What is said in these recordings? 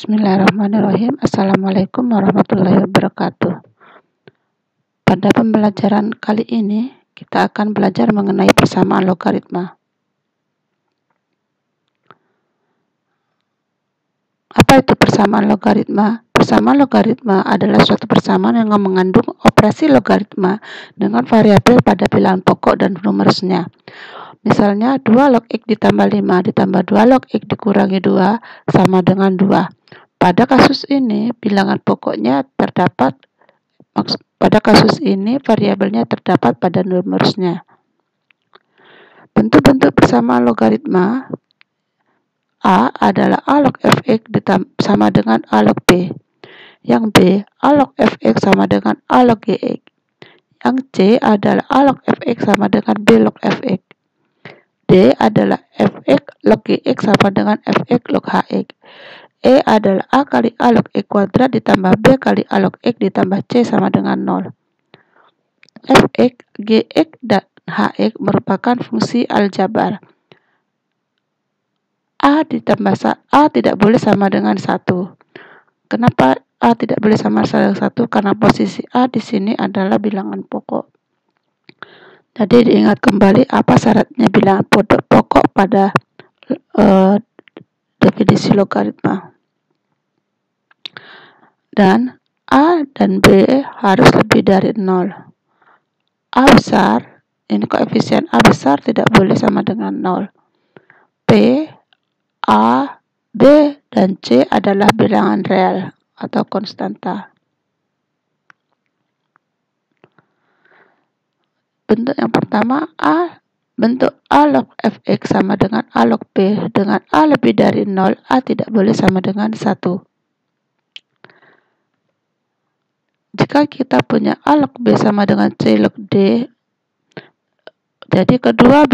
Bismillahirrahmanirrahim. Assalamualaikum warahmatullahi wabarakatuh. Pada pembelajaran kali ini, kita akan belajar mengenai persamaan logaritma. Apa itu persamaan logaritma? Persamaan logaritma adalah suatu persamaan yang mengandung operasi logaritma dengan variabel pada bilangan pokok dan rumusnya. Misalnya 2 log X ditambah 5 ditambah 2 log X dikurangi 2 sama dengan 2. Pada kasus ini variabelnya terdapat pada rumusnya. Bentuk-bentuk persamaan logaritma. A adalah A log fx sama dengan A log b. Yang B, A log fx sama dengan A log gx. Yang C adalah A log fx sama dengan B log fx. D adalah fx log gx sama dengan fx log hx. E adalah A kali A log x kuadrat ditambah B kali A log x ditambah C sama dengan 0. Fx, gx, dan hx merupakan fungsi aljabar. A tidak boleh sama dengan 1. Kenapa A tidak boleh sama dengan 1? Karena posisi A di sini adalah bilangan pokok. Jadi diingat kembali apa syaratnya bilangan pokok pada definisi logaritma. Dan A dan B harus lebih dari 0. A besar, ini koefisien A besar tidak boleh sama dengan 0. P, A, B, dan C adalah bilangan real atau konstanta. Bentuk yang pertama bentuk A log fx sama dengan A log B. Dengan A lebih dari 0, A tidak boleh sama dengan 1. Jika kita punya A log B sama dengan C log D, jadi kedua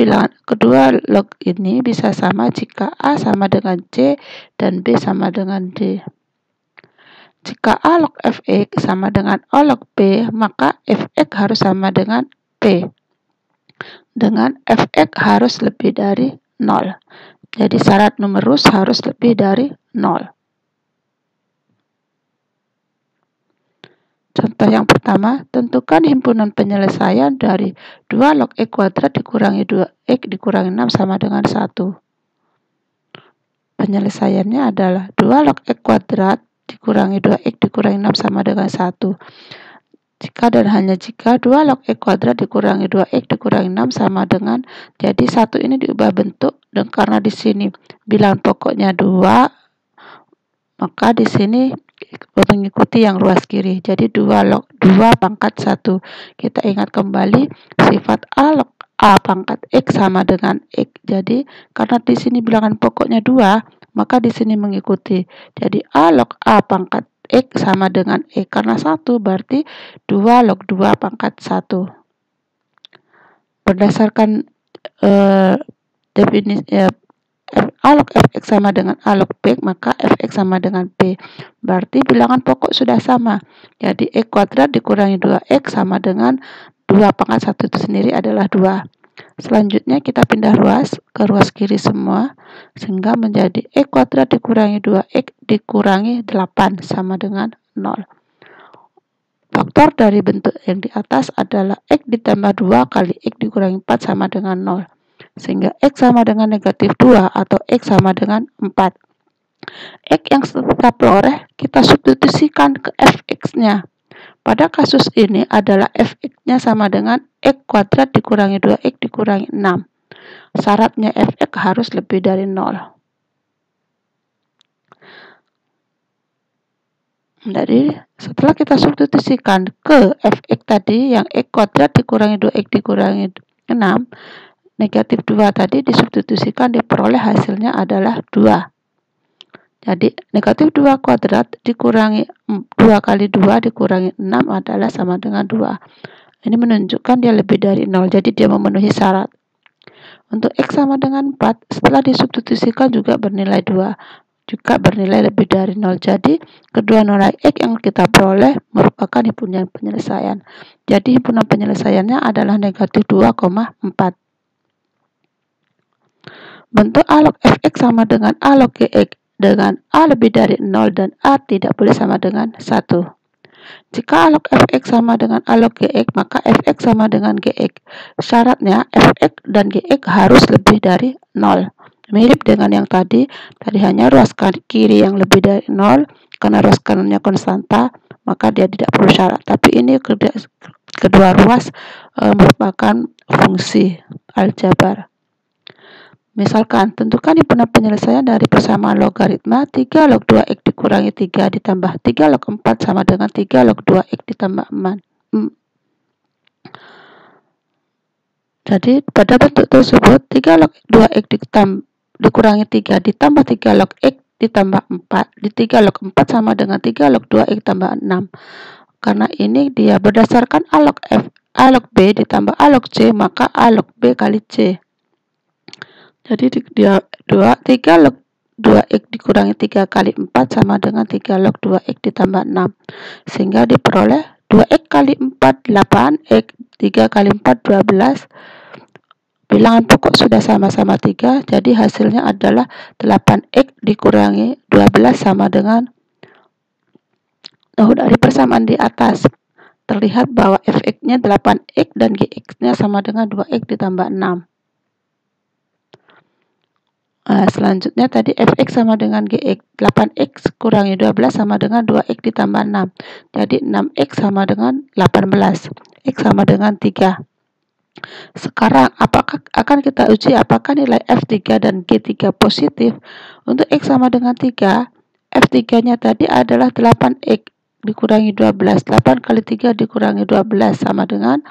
log ini bisa sama jika A sama dengan C dan B sama dengan D. Jika A log fx sama dengan A log B, maka fx harus sama dengan P. Dengan fx harus lebih dari 0. Jadi syarat numerus harus lebih dari 0. Contoh yang pertama, tentukan himpunan penyelesaian dari 2 log x kuadrat dikurangi 2x dikurangi 6 sama dengan 1. Penyelesaiannya adalah 2 log x kuadrat dikurangi 2x dikurangi 6 sama dengan 1. Jika dan hanya jika 2 log x kuadrat dikurangi 2x dikurangi 6 sama dengan, jadi 1 ini diubah bentuk, dan karena di sini bilangan pokoknya 2, maka di sini mengikuti yang ruas kiri. Jadi 2 log 2 pangkat 1. Kita ingat kembali sifat A log A pangkat X sama dengan X. Jadi karena di sini bilangan pokoknya 2, maka di sini mengikuti. Jadi A log A pangkat X sama dengan E. Karena 1 berarti 2 log 2 pangkat 1. Berdasarkan definisi A log fx sama dengan A log B, maka fx sama dengan P. Berarti bilangan pokok sudah sama. Jadi x kuadrat dikurangi 2x sama dengan 2 pangkat 1 itu sendiri adalah 2. Selanjutnya kita pindah ruas ke ruas kiri semua, sehingga menjadi x kuadrat dikurangi 2x dikurangi 8 sama dengan 0. Faktor dari bentuk yang di atas adalah x ditambah 2 kali x dikurangi 4 sama dengan 0. Sehingga x sama dengan negatif 2 atau x sama dengan 4. X yang kita peroleh kita substitusikan ke fx-nya. Pada kasus ini adalah fx-nya sama dengan x kuadrat dikurangi 2x dikurangi 6. Syaratnya fx harus lebih dari 0. Jadi setelah kita substitusikan ke fx tadi yang x kuadrat dikurangi 2x dikurangi 6, negatif 2 tadi disubstitusikan, diperoleh hasilnya adalah 2. Jadi negatif 2 kuadrat dikurangi 2 kali 2 dikurangi 6 adalah sama dengan 2. Ini menunjukkan dia lebih dari 0, jadi dia memenuhi syarat. Untuk x sama dengan 4, setelah disubstitusikan juga bernilai 2. Juga bernilai lebih dari 0. Jadi kedua nilai x yang kita peroleh merupakan himpunan penyelesaian. Jadi himpunan penyelesaiannya adalah negatif 2,4. Bentuk A log fx sama dengan A log gx. dengan A lebih dari 0 dan A tidak boleh sama dengan 1. Jika A log fx sama dengan A log gx, maka fx sama dengan gx. Syaratnya fx dan gx harus lebih dari 0. Mirip dengan yang tadi hanya ruas kiri yang lebih dari 0, karena ruas kanannya konstanta, maka dia tidak perlu syarat. Tapi ini kedua ruas merupakan fungsi aljabar. Misalkan, tentukan himpunan penyelesaian dari persamaan logaritma 3 log 2x dikurangi 3 ditambah 3 log 4 sama dengan 3 log 2x ditambah 4. Jadi, pada bentuk tersebut, 3 log 2x dikurangi 3 ditambah 3 log x ditambah 4. Di 3 log 4 sama dengan 3 log 2x tambah 6. Karena ini dia berdasarkan A log B ditambah A log C, maka A log B kali C. Jadi dia 3 log 2x dikurangi 3 kali 4 sama dengan 3 log 2x ditambah 6. Sehingga diperoleh 2x kali 4 8x, 3 kali 4 12. Bilangan pokok sudah sama-sama 3, jadi hasilnya adalah 8x dikurangi 12 sama dengan dari persamaan di atas. Terlihat bahwa fx-nya 8x dan gx-nya sama dengan 2x ditambah 6. Selanjutnya tadi fx sama dengan gx, 8x kurangi 12 sama dengan 2x ditambah 6. Jadi 6x sama dengan 18, x sama dengan 3. Sekarang apakah akan kita uji apakah nilai f3 dan g3 positif. Untuk x sama dengan 3, f3-nya tadi adalah 8x dikurangi 12. 8 kali 3 dikurangi 12 sama dengan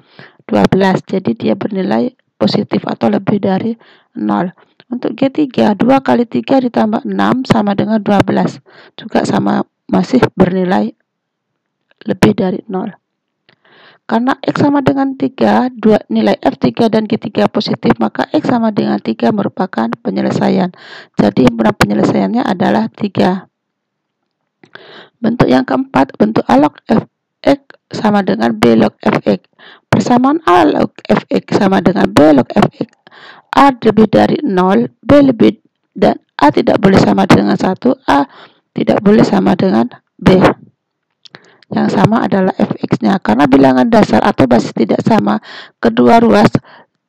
12. Jadi dia bernilai positif atau lebih dari 0. Untuk G3, 2 kali 3 ditambah 6 sama dengan 12. Juga sama, masih bernilai lebih dari 0. Karena X sama dengan 3, nilai F3 dan G3 positif, maka X sama dengan 3 merupakan penyelesaian. Jadi himpunan penyelesaiannya adalah 3. Bentuk yang keempat, bentuk A log fx sama dengan B log fx. Persamaan A log fx sama dengan B log fx. A lebih dari 0, B lebih, dan A tidak boleh sama dengan 1, A tidak boleh sama dengan B. Yang sama adalah fx-nya. Karena bilangan dasar atau basis tidak sama, kedua ruas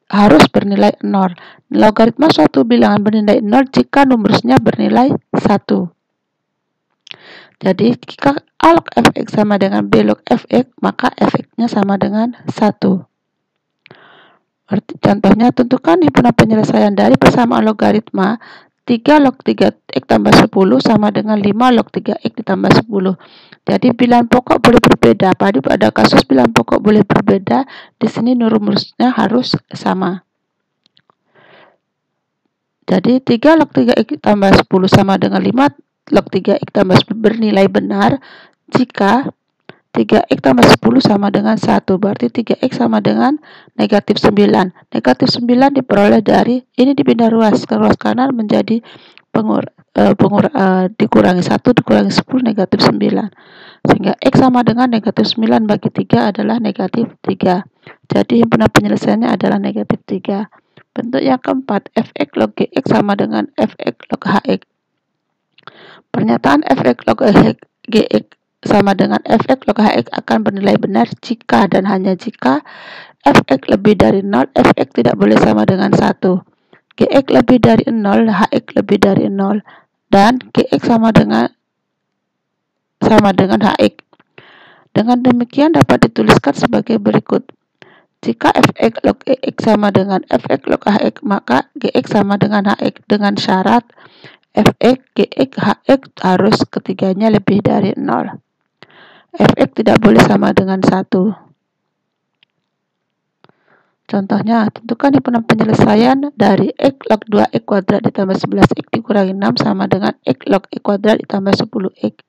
harus bernilai 0. Logaritma suatu bilangan bernilai 0 jika numerusnya bernilai 1. Jadi jika A log fx sama dengan B log fx, maka fx-nya sama dengan 1. Contohnya, tentukan himpunan penyelesaian dari persamaan logaritma 3 log 3x tambah 10 sama dengan 5 log 3x ditambah 10. Jadi bilangan pokok boleh berbeda. Pada kasus bilangan pokok boleh berbeda, di sini rumusnya harus sama. Jadi 3 log 3x tambah 10 sama dengan 5 log 3x tambah 10 bernilai benar jika 3x tambah 10 sama dengan 1, berarti 3x sama dengan negatif 9. Negatif 9 diperoleh dari, ini dipindah ruas ke ruas kanan menjadi dikurangi 1, dikurangi 10, negatif 9. Sehingga x sama dengan negatif 9 bagi 3 adalah negatif 3. Jadi himpunan penyelesaiannya adalah negatif 3. Bentuk yang keempat, fx log gx sama dengan fx log hx. Pernyataan fx log gx sama dengan fx log hx akan bernilai benar jika dan hanya jika fx lebih dari 0, fx tidak boleh sama dengan 1. Gx lebih dari 0, hx lebih dari 0, dan gx sama dengan hx. Dengan demikian dapat dituliskan sebagai berikut. Jika fx log gx sama dengan fx log hx, maka gx sama dengan hx dengan syarat fx, gx, hx harus ketiganya lebih dari 0. Fx tidak boleh sama dengan 1. Contohnya, tentukan himpunan penyelesaian dari x log 2x kuadrat ditambah 11x dikurangi 6 sama dengan x log x kuadrat ditambah 10x.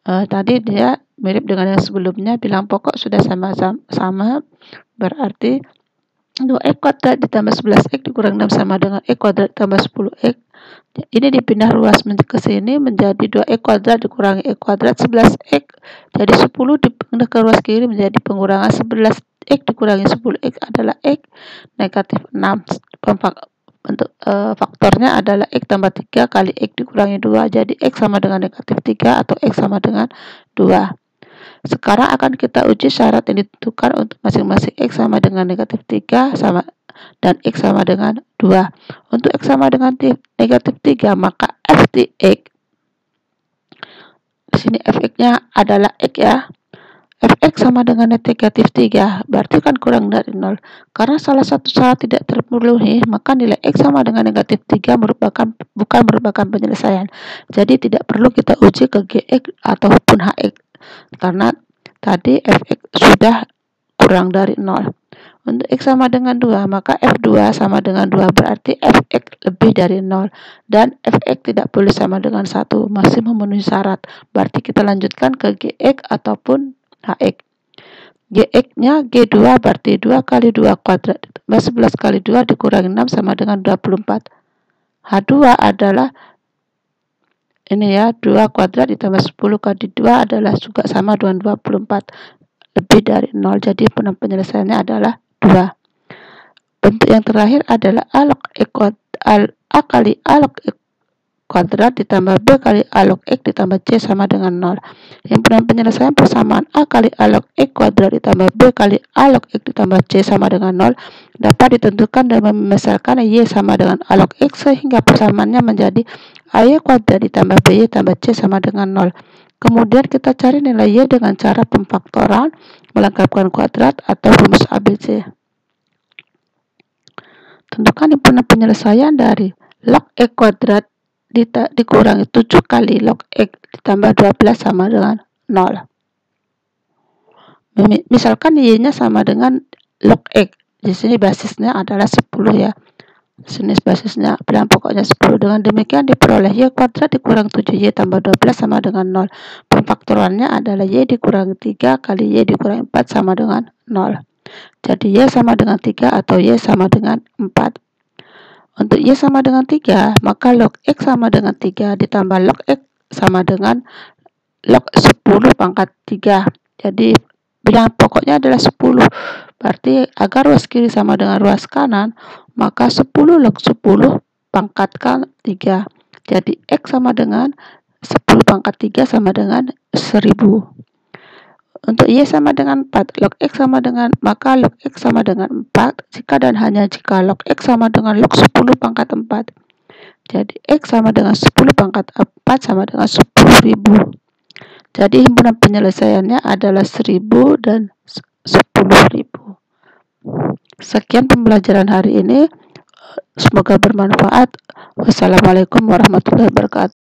Tadi dia mirip dengan yang sebelumnya, bilangan pokok sudah sama, berarti 2x kuadrat ditambah 11x dikurang 6 sama dengan x kuadrat ditambah 10x. Ini dipindah ruas ke sini menjadi 2x kuadrat dikurangi x kuadrat 11x. Jadi 10 dipindah ke ruas kiri menjadi pengurangan 11x dikurangi 10x adalah x negatif 6. Bentuk faktornya adalah X tambah 3 kali X dikurangi 2. Jadi X sama dengan negatif 3 atau X sama dengan 2. Sekarang akan kita uji syarat yang ditentukan untuk masing-masing X sama dengan negatif 3 dan X sama dengan 2. Untuk X sama dengan negatif 3, maka f di X, di sini fx-nya adalah X ya. Fx sama dengan negatif 3, berarti kan kurang dari 0. Karena salah satu syarat tidak terpenuhi, maka nilai X sama dengan negatif 3 bukan merupakan penyelesaian. Jadi tidak perlu kita uji ke Gx ataupun Hx, karena tadi Fx sudah kurang dari 0. Untuk X sama dengan 2, maka F2 sama dengan 2, berarti Fx lebih dari 0. Dan Fx tidak boleh sama dengan 1, masih memenuhi syarat. Berarti kita lanjutkan ke Gx ataupun Hx. Gx-nya G2, berarti 2 kali 2 kuadrat ditambah 11 kali 2 dikurangi 6 sama dengan 24. H2 adalah ini ya, 2 kuadrat ditambah 10 kali 2 adalah juga sama dengan 24, lebih dari 0. Jadi penyelesaiannya adalah 2. Bentuk yang terakhir adalah A kali A log X kuadrat ditambah B kali A log X ditambah C sama dengan 0. Himpunan penyelesaian persamaan A kali A log X kuadrat ditambah B kali A log X ditambah C sama dengan 0 dapat ditentukan dengan memisahkan Y sama dengan A log X sehingga persamaannya menjadi AY kuadrat ditambah BY tambah C sama dengan 0. Kemudian kita cari nilai Y dengan cara pemfaktoran, melengkapkan kuadrat atau rumus ABC. Tentukan himpunan penyelesaian dari log X kuadrat dikurangi 7 kali log X ditambah 12 sama dengan 0. Misalkan Y-nya sama dengan log X. Di sini basisnya adalah 10 ya. Di sini basisnya bilang pokoknya 10. Dengan demikian diperoleh Y kuadrat dikurang 7Y tambah 12 sama dengan 0. Pemfaktorannya adalah Y dikurangi 3 kali Y dikurangi 4 sama dengan 0. Jadi Y sama dengan 3 atau Y sama dengan 4. Untuk Y sama dengan 3, maka log X sama dengan 3 ditambah log X sama dengan log 10 pangkat 3. Jadi bilangan pokoknya adalah 10. Berarti agar ruas kiri sama dengan ruas kanan, maka 10 log 10 pangkatkan 3. Jadi X sama dengan 10 pangkat 3 sama dengan 1000. Untuk Y sama dengan 4, log X sama dengan, maka log X sama dengan 4 jika dan hanya jika log X sama dengan log 10 pangkat 4. Jadi X sama dengan 10 pangkat 4 sama dengan 10.000. Jadi himpunan penyelesaiannya adalah 1000 dan 10.000. Sekian pembelajaran hari ini. Semoga bermanfaat. Wassalamualaikum warahmatullahi wabarakatuh.